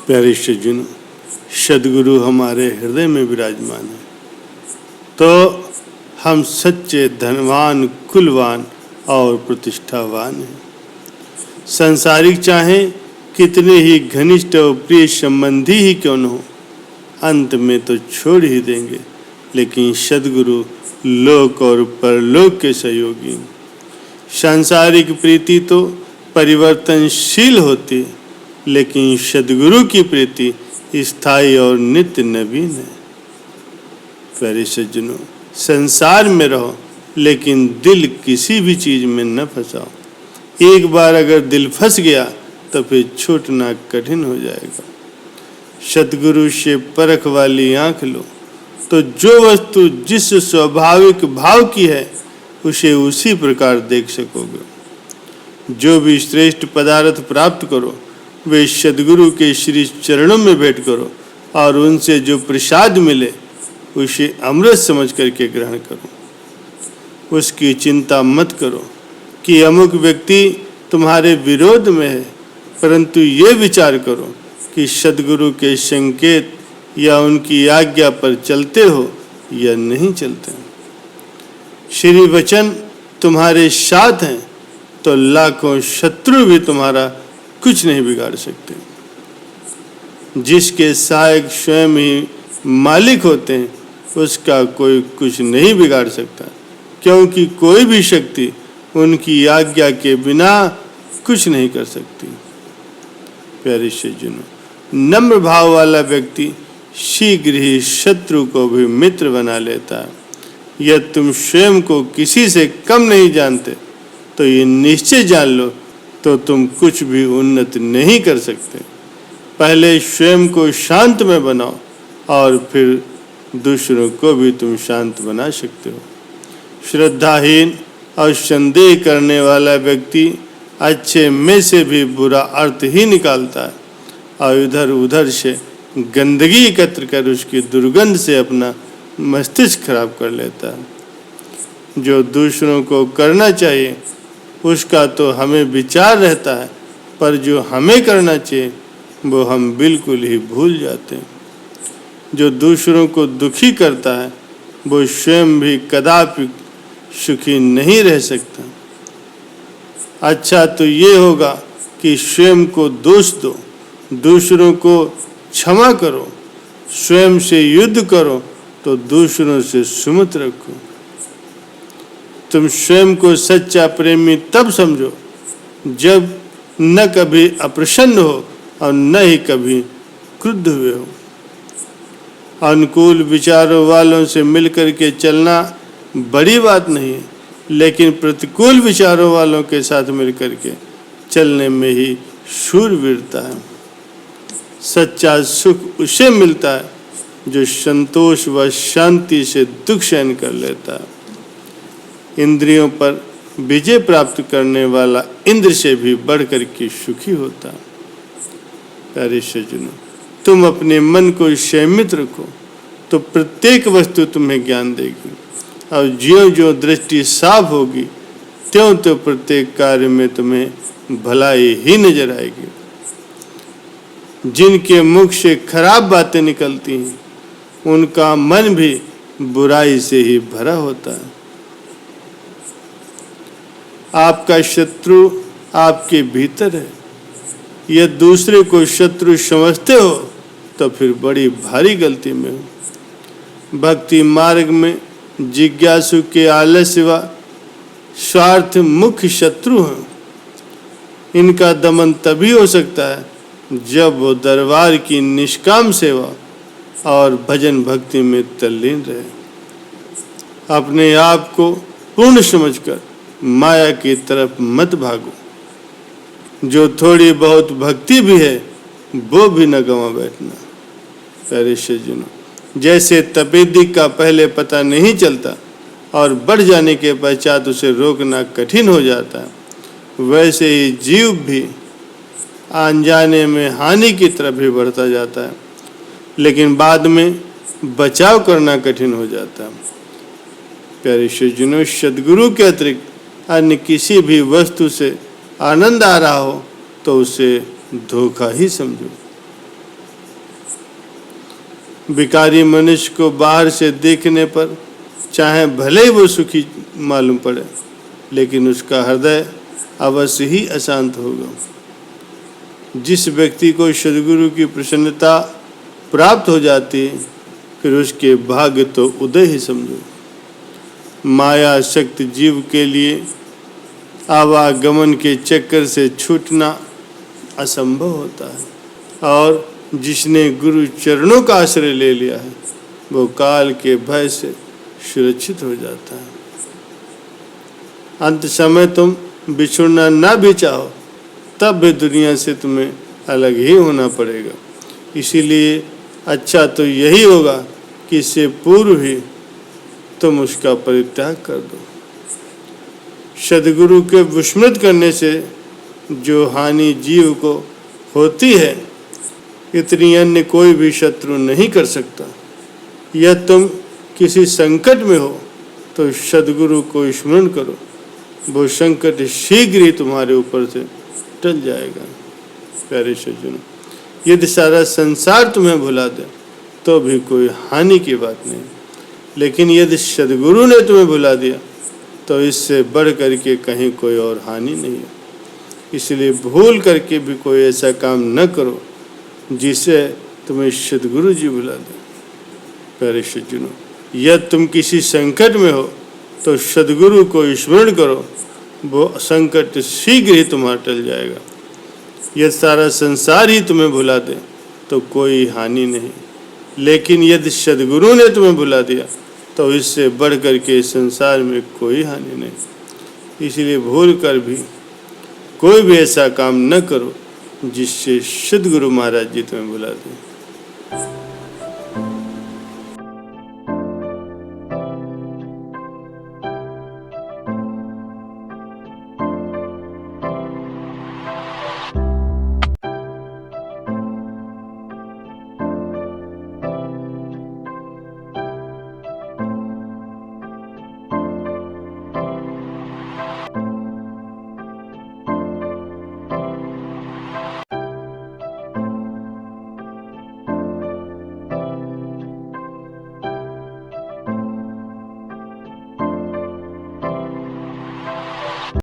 प्यारे सज्जनों, सद्गुरु हमारे हृदय में विराजमान है तो हम सच्चे धनवान, कुलवान और प्रतिष्ठावान हैं। संसारिक चाहे कितने ही घनिष्ठ और प्रिय संबंधी ही क्यों न हो, अंत में तो छोड़ ही देंगे, लेकिन सद्गुरु लोक और परलोक के सहयोगी। सांसारिक प्रीति तो परिवर्तनशील होती है, लेकिन सद्गुरु की प्रीति स्थायी और नित्य नवीन है। प्यारे सज्जनों, संसार में रहो लेकिन दिल किसी भी चीज में न फंसाओ। एक बार अगर दिल फंस गया तो फिर छूटना कठिन हो जाएगा। सद्गुरु से परख वाली आंख लो तो जो वस्तु जिस स्वाभाविक भाव की है उसे उसी प्रकार देख सकोगे। जो भी श्रेष्ठ पदार्थ प्राप्त करो वे सद्गुरु के श्री चरणों में भेंट करो और उनसे जो प्रसाद मिले उसे अमृत समझ करके ग्रहण करो। उसकी चिंता मत करो कि अमुक व्यक्ति तुम्हारे विरोध में है, परंतु ये विचार करो कि सद्गुरु के संकेत या उनकी आज्ञा पर चलते हो या नहीं चलते। श्री वचन तुम्हारे साथ हैं तो लाखों शत्रु भी तुम्हारा कुछ नहीं बिगाड़ सकते। जिसके सहायक स्वयं ही मालिक होते हैं उसका कोई कुछ नहीं बिगाड़ सकता, क्योंकि कोई भी शक्ति उनकी आज्ञा के बिना कुछ नहीं कर सकती। प्यारे सज्जनों, नम्र भाव वाला व्यक्ति शीघ्र ही शत्रु को भी मित्र बना लेता है। यदि तुम स्वयं को किसी से कम नहीं जानते तो ये निश्चय जान लो तो तुम कुछ भी उन्नत नहीं कर सकते। पहले स्वयं को शांत में बनाओ और फिर दूसरों को भी तुम शांत बना सकते हो। श्रद्धाहीन और संदेह करने वाला व्यक्ति अच्छे में से भी बुरा अर्थ ही निकालता है और इधर उधर से गंदगी एकत्र कर उसकी दुर्गंध से अपना मस्तिष्क खराब कर लेता है। जो दूसरों को करना चाहिए उसका तो हमें विचार रहता है, पर जो हमें करना चाहिए वो हम बिल्कुल ही भूल जाते हैं। जो दूसरों को दुखी करता है वो स्वयं भी कदापि सुखी नहीं रह सकता। अच्छा तो ये होगा कि स्वयं को दोष दो, दूसरों को क्षमा करो, स्वयं से युद्ध करो तो दूसरों से सुमित रखो। तुम स्वयं को सच्चा प्रेमी तब समझो जब न कभी अप्रसन्न हो और न ही कभी क्रुद्ध हुए हो। अनुकूल विचारों वालों से मिलकर के चलना बड़ी बात नहीं है, लेकिन प्रतिकूल विचारों वालों के साथ मिलकर के चलने में ही शूरवीरता है। सच्चा सुख उसे मिलता है जो संतोष व शांति से दुख सहन कर लेता है। इंद्रियों पर विजय प्राप्त करने वाला इंद्र से भी बढ़कर के सुखी होता है। प्यारे सज्जनों, तुम अपने मन को संयमित रखो तो प्रत्येक वस्तु तुम्हें ज्ञान देगी और ज्यों-ज्यों दृष्टि साफ होगी त्यों-त्यों प्रत्येक कार्य में तुम्हें भलाई ही नजर आएगी। जिनके मुख से खराब बातें निकलती हैं उनका मन भी बुराई से ही भरा होता है। आपका शत्रु आपके भीतर है। यदि दूसरे को शत्रु समझते हो तो फिर बड़ी भारी गलती में हो। भक्ति मार्ग में जिज्ञासु के आलस्य व स्वार्थ मुख्य शत्रु हैं। इनका दमन तभी हो सकता है जब वो दरबार की निष्काम सेवा और भजन भक्ति में तल्लीन रहे। अपने आप को पूर्ण समझकर माया की तरफ मत भागो। जो थोड़ी बहुत भक्ति भी है वो भी न गंवा बैठना। प्यारे सज्जनों, जैसे तपेदी का पहले पता नहीं चलता और बढ़ जाने के पश्चात उसे रोकना कठिन हो जाता है, वैसे ही जीव भी अनजाने में हानि की तरफ भी बढ़ता जाता है, लेकिन बाद में बचाव करना कठिन हो जाता है। प्यारे सज्जनों, सद्गुरु के अतिरिक्त अन्य किसी भी वस्तु से आनंद आ रहा हो तो उसे धोखा ही समझो। भिखारी मनुष्य को बाहर से देखने पर चाहे भले ही वो सुखी मालूम पड़े, लेकिन उसका हृदय अवश्य ही अशांत होगा। जिस व्यक्ति को सद्गुरु की प्रसन्नता प्राप्त हो जाती है, फिर उसके भाग्य तो उदय ही समझो। माया शक्ति जीव के लिए आवागमन के चक्कर से छूटना असंभव होता है, और जिसने गुरु चरणों का आश्रय ले लिया है वो काल के भय से सुरक्षित हो जाता है। अंत समय तुम बिछुड़ना ना भी चाहो तब भी दुनिया से तुम्हें अलग ही होना पड़ेगा। इसीलिए अच्छा तो यही होगा कि इससे पूर्व ही तुम उसका परित्याग कर दो। सद्गुरु के विस्मृत करने से जो हानि जीव को होती है, इतनी अन्य कोई भी शत्रु नहीं कर सकता। यह तुम किसी संकट में हो तो सद्गुरु को स्मरण करो, वो संकट शीघ्र ही तुम्हारे ऊपर से टल जाएगा। प्यारे सज्जनों, यदि सारा संसार तुम्हें भुला दे तो भी कोई हानि की बात नहीं, लेकिन यदि सद्गुरु ने तुम्हें भुला दिया तो इससे बढ़ करके कहीं कोई और हानि नहीं है। इसलिए भूल करके भी कोई ऐसा काम न करो जिसे तुम्हें सद्गुरु जी भुला दे। प्यारे सज्जनों, यदि तुम किसी संकट में हो तो सद्गुरु को स्मरण करो, वो संकट शीघ्र ही तुम्हारा टल जाएगा। यदि सारा संसार ही तुम्हें भुला दे तो कोई हानि नहीं, लेकिन यदि सद्गुरु ने तुम्हें भुला दिया तो इससे बढ़ कर के संसार में कोई हानि नहीं। इसलिए भूल कर भी कोई भी ऐसा काम न करो जिससे सद्गुरु महाराज जी तुम्हें भुला दें।